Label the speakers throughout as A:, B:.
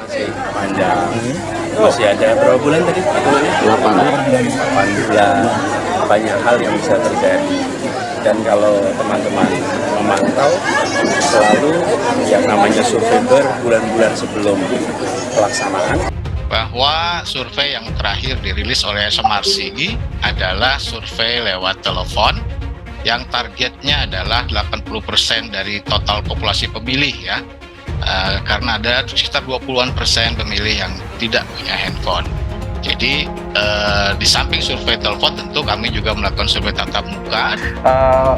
A: masih panjang. Masih ada berapa bulan tadi? 8 bulan. Banyak hal yang bisa terjadi. Dan kalau teman-teman memantau, selalu yang namanya survei berbulan-bulan sebelum pelaksanaan.
B: Bahwa survei yang terakhir dirilis oleh SMRC adalah survei lewat telepon yang targetnya adalah 80% dari total populasi pemilih ya. Karena ada sekitar 20% pemilih yang tidak punya handphone. Jadi di samping survei telepon tentu kami juga melakukan survei tatap muka.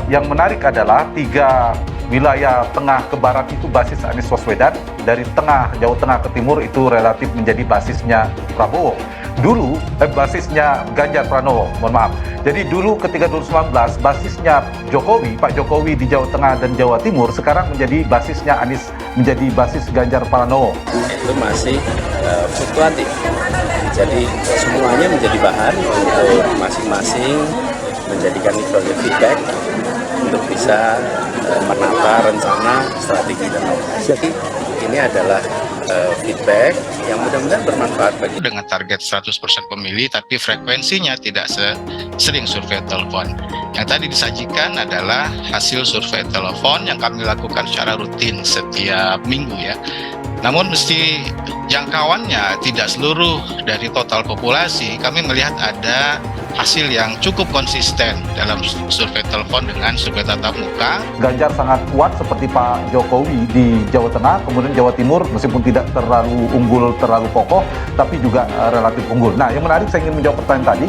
C: Yang menarik adalah 3 wilayah tengah ke barat itu basis Anies Baswedan, dari tengah, Jawa Tengah ke timur itu relatif menjadi basisnya Prabowo. Dulu basisnya Ganjar Pranowo, mohon maaf. Jadi dulu ketika 2019 basisnya Jokowi, Pak Jokowi di Jawa Tengah dan Jawa Timur, sekarang menjadi basisnya Anies, menjadi basis Ganjar Pranowo.
A: Itu masih fluktuatif. Jadi semuanya menjadi bahan untuk masing-masing menjadikan itu sebagai feedback untuk bisa menata rencana, strategi dan operasi. Ini adalah feedback yang mudah-mudahan bermanfaat bagi.
B: Dengan target 100% pemilih, tapi frekuensinya tidak sering survei telepon. Yang tadi disajikan adalah hasil survei telepon yang kami lakukan secara rutin setiap minggu ya. Namun mesti jangkauannya tidak seluruh dari total populasi. Kami melihat ada hasil yang cukup konsisten dalam survei telepon dengan survei tatap muka.
C: Ganjar sangat kuat seperti Pak Jokowi di Jawa Tengah, kemudian Jawa Timur meskipun tidak terlalu unggul, terlalu kokoh, tapi juga relatif unggul. Nah, yang menarik saya ingin menjawab pertanyaan tadi.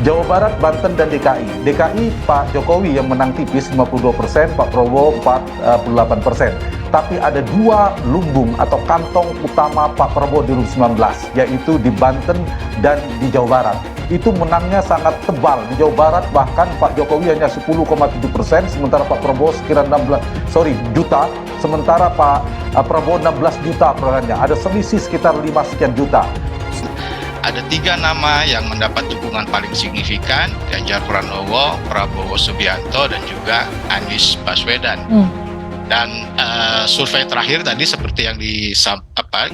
C: Jawa Barat, Banten, dan DKI. DKI Pak Jokowi yang menang tipis 52%, Pak Prabowo 48%. Tapi ada 2 lumbung atau kantong utama Pak Prabowo di 2019, yaitu di Banten dan di Jawa Barat. Itu menangnya sangat tebal. Di Jawa Barat bahkan Pak Jokowi hanya 10,7%, sementara Pak Prabowo sekira juta, sementara Pak Prabowo 16 juta perolehannya. Ada selisih sekitar 5 sekian juta.
B: Ada 3 nama yang mendapat dukungan paling signifikan, Ganjar Pranowo, Prabowo Subianto, dan juga Anies Baswedan. Dan survei terakhir tadi seperti yang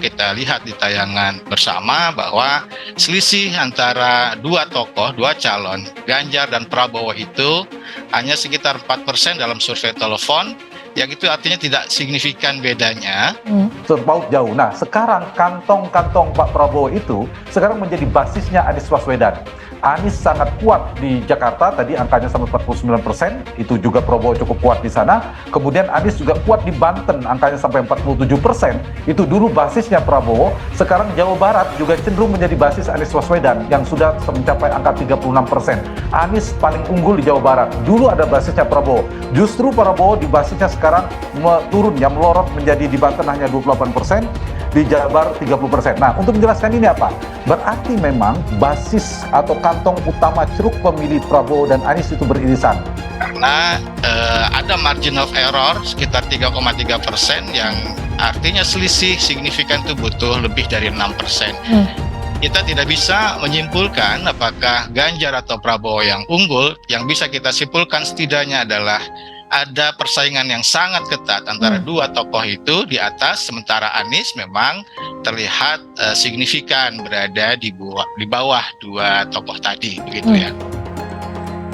B: kita lihat di tayangan bersama, bahwa selisih antara 2 tokoh, 2 calon, Ganjar dan Prabowo itu hanya sekitar 4% dalam survei telepon, yang itu artinya tidak signifikan bedanya.
C: Terpaut jauh. Nah, sekarang kantong-kantong Pak Prabowo itu sekarang menjadi basisnya Anies Baswedan. Anies sangat kuat di Jakarta, tadi angkanya sampai 49%, itu juga Prabowo cukup kuat di sana. Kemudian Anies juga kuat di Banten, angkanya sampai 47%, itu dulu basisnya Prabowo. Sekarang Jawa Barat juga cenderung menjadi basis Anies Baswedan yang sudah mencapai angka 36%. Anies paling unggul di Jawa Barat. Dulu ada basisnya Prabowo. Justru Prabowo di basisnya sekarang turun, yang melorot menjadi di Banten hanya 28%, di Jabar 30%. Nah, untuk menjelaskan ini apa? Berarti memang basis atau kantong utama ceruk pemilih Prabowo dan Anies itu beririsan.
B: Karena ada margin of error sekitar 3,3%, yang artinya selisih signifikan itu butuh lebih dari 6%. Kita tidak bisa menyimpulkan apakah Ganjar atau Prabowo yang unggul. Yang bisa kita simpulkan setidaknya adalah ada persaingan yang sangat ketat antara 2 tokoh itu di atas, sementara Anies memang terlihat signifikan berada di bawah 2 tokoh tadi, begitu ya.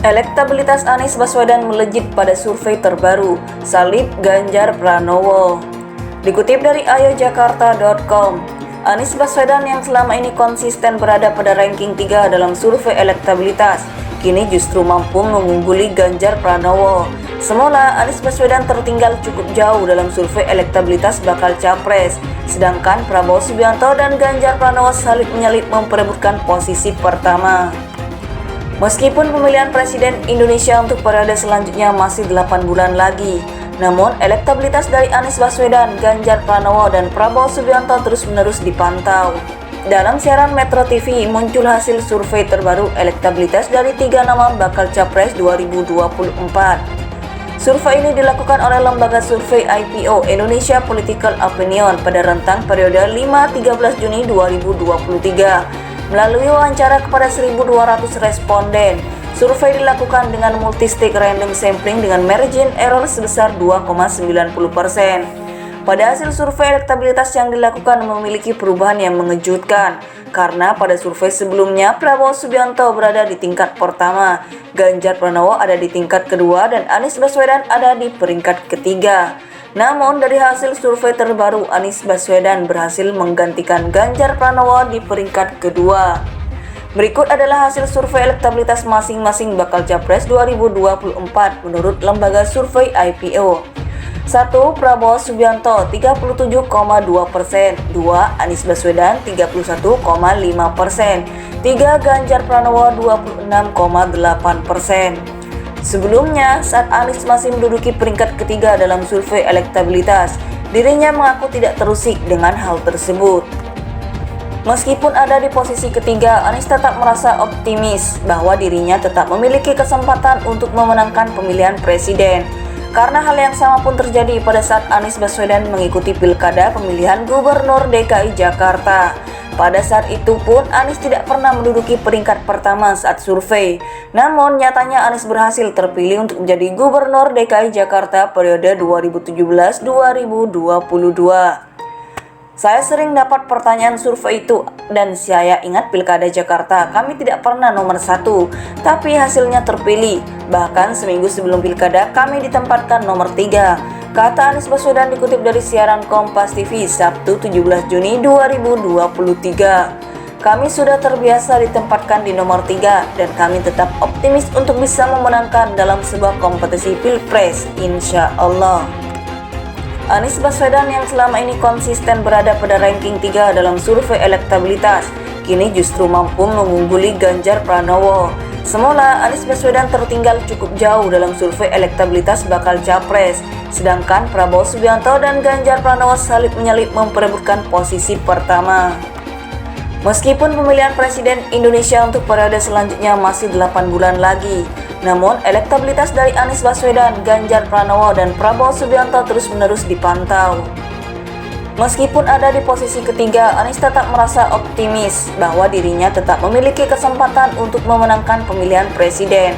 D: Elektabilitas Anies Baswedan melejit pada survei terbaru, salib Ganjar Pranowo. Dikutip dari ayojakarta.com, Anies Baswedan yang selama ini konsisten berada pada ranking 3 dalam survei elektabilitas, kini justru mampu mengungguli Ganjar Pranowo. Semula Anies Baswedan tertinggal cukup jauh dalam survei elektabilitas bakal capres, sedangkan Prabowo Subianto dan Ganjar Pranowo salib menyalip memperebutkan posisi pertama. Meskipun pemilihan Presiden Indonesia untuk periode selanjutnya masih 8 bulan lagi, namun elektabilitas dari Anies Baswedan, Ganjar Pranowo, dan Prabowo Subianto terus-menerus dipantau. Dalam siaran Metro TV muncul hasil survei terbaru elektabilitas dari 3 nama bakal capres 2024. Survei ini dilakukan oleh lembaga survei IPO Indonesia Political Opinion pada rentang periode 5-13 Juni 2023. Melalui wawancara kepada 1.200 responden, survei dilakukan dengan multistage random sampling dengan margin error sebesar 2,90%. Pada hasil survei elektabilitas yang dilakukan memiliki perubahan yang mengejutkan, karena pada survei sebelumnya Prabowo Subianto berada di tingkat pertama, Ganjar Pranowo ada di tingkat kedua, dan Anies Baswedan ada di peringkat ketiga. Namun dari hasil survei terbaru, Anies Baswedan berhasil menggantikan Ganjar Pranowo di peringkat kedua. Berikut adalah hasil survei elektabilitas masing-masing bakal Capres 2024 menurut lembaga survei IPO. 1. Prabowo Subianto 37,2%, 2. Anies Baswedan 31,5%, 3. Ganjar Pranowo 26,8%. Sebelumnya, saat Anies masih menduduki peringkat ketiga dalam survei elektabilitas, dirinya mengaku tidak terusik dengan hal tersebut. Meskipun ada di posisi ketiga, Anies tetap merasa optimis bahwa dirinya tetap memiliki kesempatan untuk memenangkan pemilihan presiden. Karena hal yang sama pun terjadi pada saat Anies Baswedan mengikuti pilkada pemilihan gubernur DKI Jakarta. Pada saat itu pun Anies tidak pernah menduduki peringkat pertama saat survei. Namun nyatanya Anies berhasil terpilih untuk menjadi gubernur DKI Jakarta periode 2017-2022. Saya sering dapat pertanyaan survei itu, dan saya ingat pilkada Jakarta kami tidak pernah nomor 1, tapi hasilnya terpilih. Bahkan seminggu sebelum pilkada kami ditempatkan nomor 3, kata Anies Baswedan dikutip dari siaran Kompas TV Sabtu 17 Juni 2023. Kami sudah terbiasa ditempatkan di nomor 3 dan kami tetap optimis untuk bisa memenangkan dalam sebuah kompetisi pilpres, insya Allah. Anies Baswedan yang selama ini konsisten berada pada ranking 3 dalam survei elektabilitas, kini justru mampu mengungguli Ganjar Pranowo. Semula Anies Baswedan tertinggal cukup jauh dalam survei elektabilitas bakal Capres, sedangkan Prabowo Subianto dan Ganjar Pranowo salib menyalip memperebutkan posisi pertama. Meskipun pemilihan Presiden Indonesia untuk periode selanjutnya masih 8 bulan lagi, namun elektabilitas dari Anies Baswedan, Ganjar Pranowo, dan Prabowo Subianto terus-menerus dipantau. Meskipun ada di posisi ketiga, Anies tetap merasa optimis bahwa dirinya tetap memiliki kesempatan untuk memenangkan pemilihan presiden.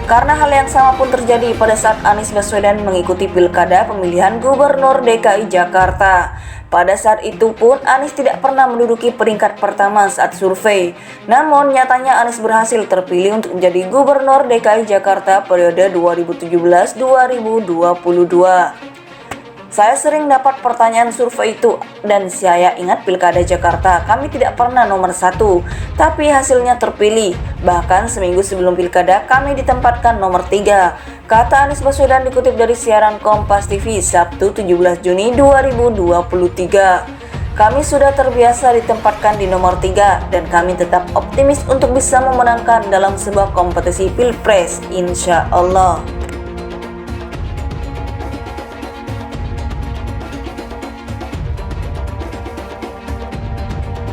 D: Karena hal yang sama pun terjadi pada saat Anies Baswedan mengikuti pilkada pemilihan gubernur DKI Jakarta. Pada saat itu pun Anies tidak pernah menduduki peringkat pertama saat survei. Namun nyatanya Anies berhasil terpilih untuk menjadi gubernur DKI Jakarta periode 2017-2022. Saya sering dapat pertanyaan survei itu, dan saya ingat pilkada Jakarta kami tidak pernah nomor 1, tapi hasilnya terpilih. Bahkan seminggu sebelum pilkada kami ditempatkan nomor 3, kata Anies Baswedan dikutip dari siaran Kompas TV Sabtu 17 Juni 2023. Kami sudah terbiasa ditempatkan di nomor 3 dan kami tetap optimis untuk bisa memenangkan dalam sebuah kompetisi pilpres, insya Allah.